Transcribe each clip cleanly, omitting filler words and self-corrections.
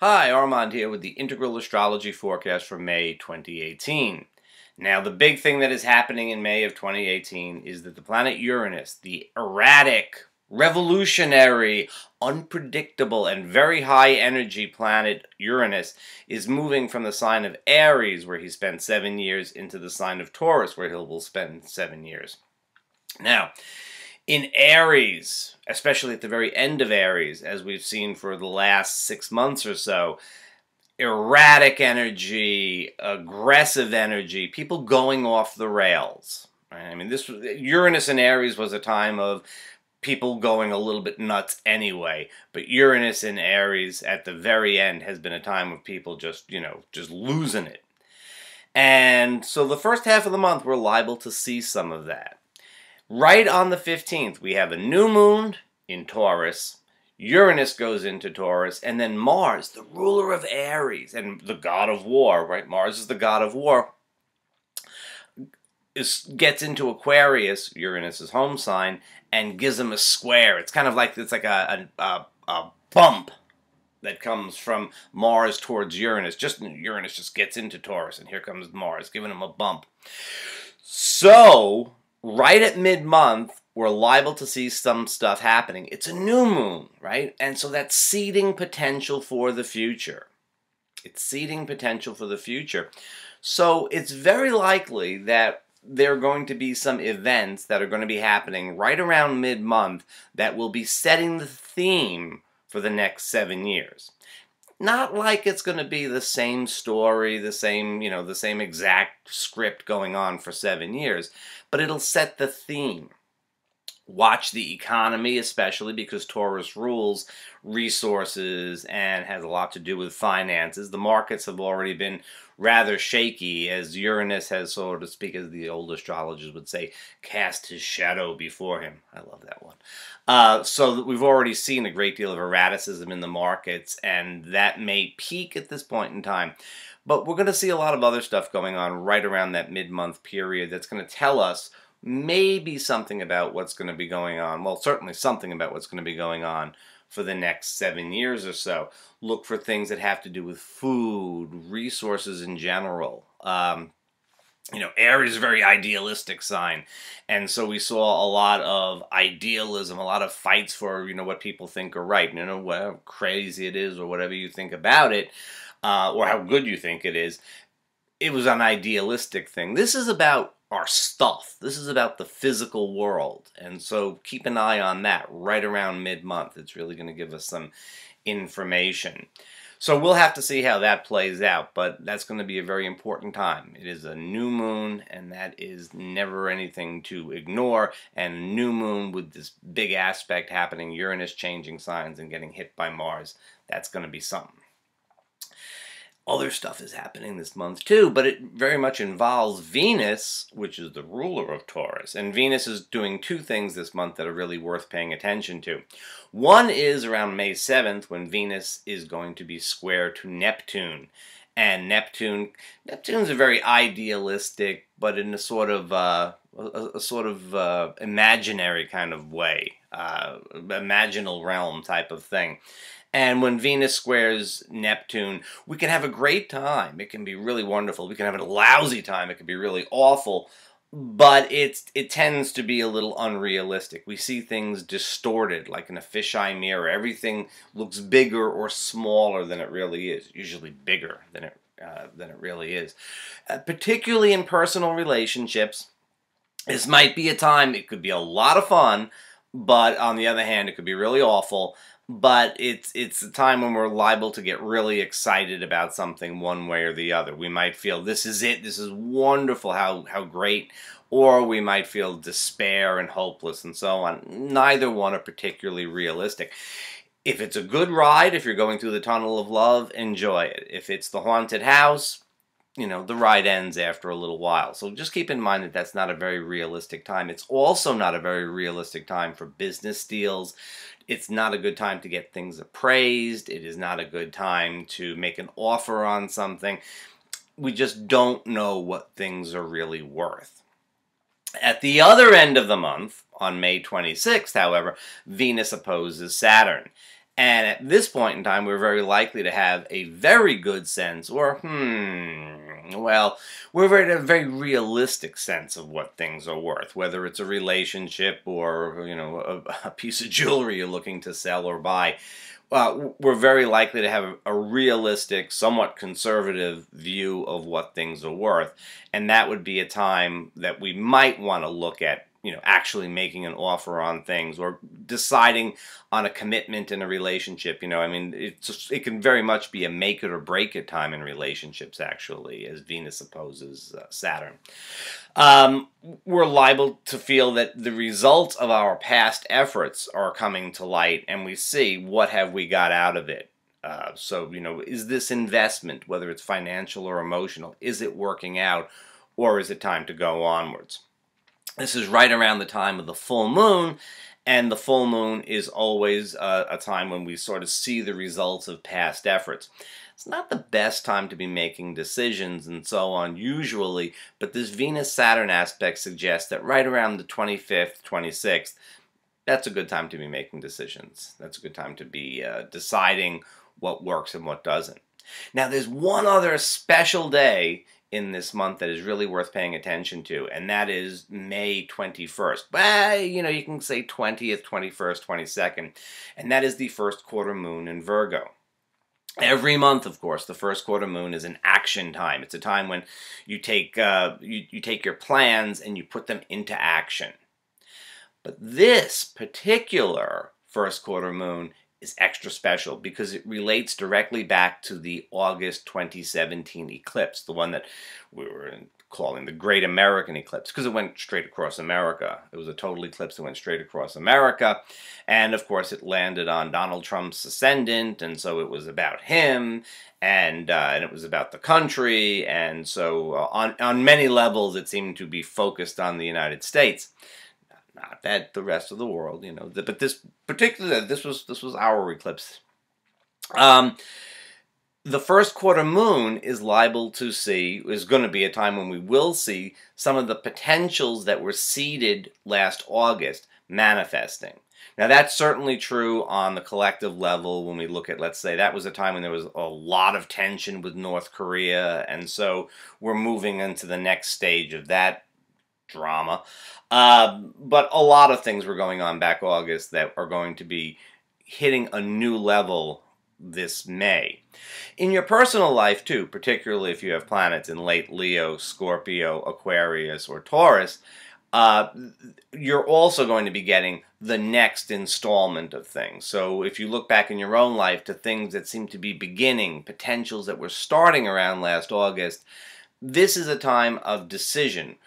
Hi, Armand here with the Integral Astrology Forecast for May 2018. Now, the big thing that is happening in May of 2018 is that the planet Uranus, the erratic, revolutionary, unpredictable, and very high energy planet Uranus, is moving from the sign of Aries, where he spent 7 years, into the sign of Taurus, where he will spend 7 years. Now, in Aries, especially at the very end of Aries, as we've seen for the last 6 months or so, erratic energy, aggressive energy, people going off the rails. Right? I mean, Uranus in Aries was a time of people going a little bit nuts anyway, but Uranus in Aries at the very end has been a time of people just losing it. And so the first half of the month, we're liable to see some of that. Right on the 15th, we have a new moon in Taurus, Uranus goes into Taurus, and then Mars, the ruler of Aries, and the god of war, right? Mars is the god of war, gets into Aquarius, Uranus's home sign, and gives him a square. It's kind of like, a bump that comes from Mars towards Uranus. Uranus just gets into Taurus, and here comes Mars, giving him a bump. So right at mid-month, we're liable to see some stuff happening. It's a new moon, right? And so that's seeding potential for the future. It's seeding potential for the future. So it's very likely that there are going to be some events that are going to be happening right around mid-month that will be setting the theme for the next 7 years. Not like it's going to be the same story, the same exact script going on for 7 years, but it'll set the theme. Watch the economy, especially because Taurus rules resources and has a lot to do with finances. The markets have already been rather shaky as Uranus has, so to speak, as the old astrologers would say, cast his shadow before him. I love that one. So we've already seen a great deal of erraticism in the markets, and that may peak at this point in time. But we're going to see a lot of other stuff going on right around that mid-month period that's going to tell us maybe something about what's going to be going on. Well, certainly something about what's going to be going on for the next 7 years or so. Look for things that have to do with food, resources in general. Aries is a very idealistic sign, and so we saw a lot of idealism, a lot of fights for, what people think are right. Whatever crazy it is or whatever you think about it, or how good you think it is. It was an idealistic thing. This is about our stuff. This is about the physical world. And so keep an eye on that right around mid-month. It's really going to give us some information. So we'll have to see how that plays out, but that's going to be a very important time. It is a new moon, and that is never anything to ignore. And a new moon with this big aspect happening, Uranus changing signs and getting hit by Mars, that's going to be something. Other stuff is happening this month too, but it very much involves Venus, which is the ruler of Taurus. And Venus is doing two things this month that are really worth paying attention to. One is around May 7th, when Venus is going to be square to Neptune. And Neptune's a very idealistic, but in a sort of imaginary kind of way, imaginal realm type of thing. And when Venus squares Neptune, we can have a great time. It can be really wonderful. We can have a lousy time. It can be really awful. But it tends to be a little unrealistic. We see things distorted, like in a fisheye mirror. Everything looks bigger or smaller than it really is. Usually bigger than it really is. Particularly in personal relationships, this might be a time. It could be a lot of fun, but on the other hand, it could be really awful. But it's a time when we're liable to get really excited about something one way or the other. We might feel, this is it, this is wonderful, how great. Or we might feel despair and hopeless and so on. Neither one are particularly realistic. If it's a good ride, if you're going through the tunnel of love, enjoy it. If it's the haunted house, the ride ends after a little while. So just keep in mind that that's not a very realistic time. It's also not a very realistic time for business deals. It's not a good time to get things appraised. It is not a good time to make an offer on something. We just don't know what things are really worth. At the other end of the month, on May 26th, however, Venus opposes Saturn. And at this point in time, we're very likely to have a very good sense, or, well, we're at a very realistic sense of what things are worth, whether it's a relationship or, a piece of jewelry you're looking to sell or buy. We're very likely to have a realistic, somewhat conservative view of what things are worth. And that would be a time that we might want to look at, actually making an offer on things or deciding on a commitment in a relationship. It can very much be a make it or break it time in relationships, actually, as Venus opposes Saturn. We're liable to feel that the results of our past efforts are coming to light, and we see what have we got out of it. Is this investment, whether it's financial or emotional, is it working out, or is it time to go onwards? This is right around the time of the full moon, and the full moon is always a time when we sort of see the results of past efforts. It's not the best time to be making decisions and so on usually, but this Venus-Saturn aspect suggests that right around the 25th, 26th, that's a good time to be making decisions. That's a good time to be deciding what works and what doesn't. Now, there's one other special day in this month that is really worth paying attention to, and that is May 21st. Well, you can say 20th, 21st, 22nd, and that is the first quarter moon in Virgo. Every month, of course, the first quarter moon is an action time. It's a time when you take you take your plans and you put them into action. But this particular first quarter moon is extra special because it relates directly back to the August 2017 eclipse, the one that we were calling the Great American Eclipse, because it went straight across America. It was a total eclipse that went straight across America, and of course it landed on Donald Trump's ascendant, and so it was about him, and it was about the country, and so on many levels it seemed to be focused on the United States. Not that the rest of the world, but this particular, this was our eclipse. The first quarter moon is going to be a time when we will see some of the potentials that were seeded last August manifesting. Now, that's certainly true on the collective level when we look at, let's say, that was a time when there was a lot of tension with North Korea, and so we're moving into the next stage of that drama. But a lot of things were going on back August that are going to be hitting a new level this May. In your personal life, too, particularly if you have planets in late Leo, Scorpio, Aquarius, or Taurus, you're also going to be getting the next installment of things. So if you look back in your own life to things that seem to be beginning, potentials that were starting around last August, this is a time of decision.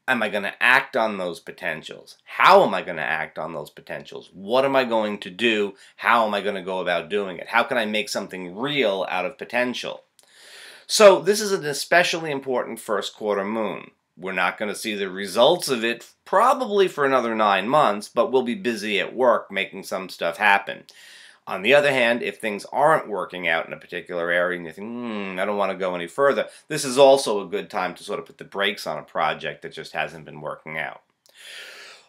Am I going to act on those potentials? How am I going to act on those potentials? What am I going to do? How am I going to go about doing it? How can I make something real out of potential? So this is an especially important first quarter moon. We're not going to see the results of it probably for another 9 months, but we'll be busy at work making some stuff happen. On the other hand, if things aren't working out in a particular area and you think, I don't want to go any further, this is also a good time to sort of put the brakes on a project that just hasn't been working out.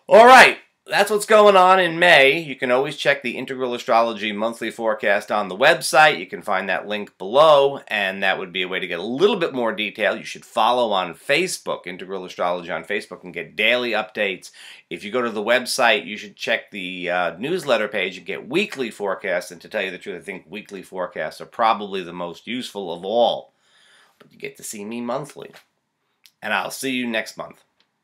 All right, that's what's going on in May. You can always check the Integral Astrology Monthly Forecast on the website. You can find that link below, and that would be a way to get a little bit more detail. You should follow on Facebook, Integral Astrology on Facebook, and get daily updates. If you go to the website, you should check the newsletter page and get weekly forecasts. And to tell you the truth, I think weekly forecasts are probably the most useful of all. But you get to see me monthly. And I'll see you next month.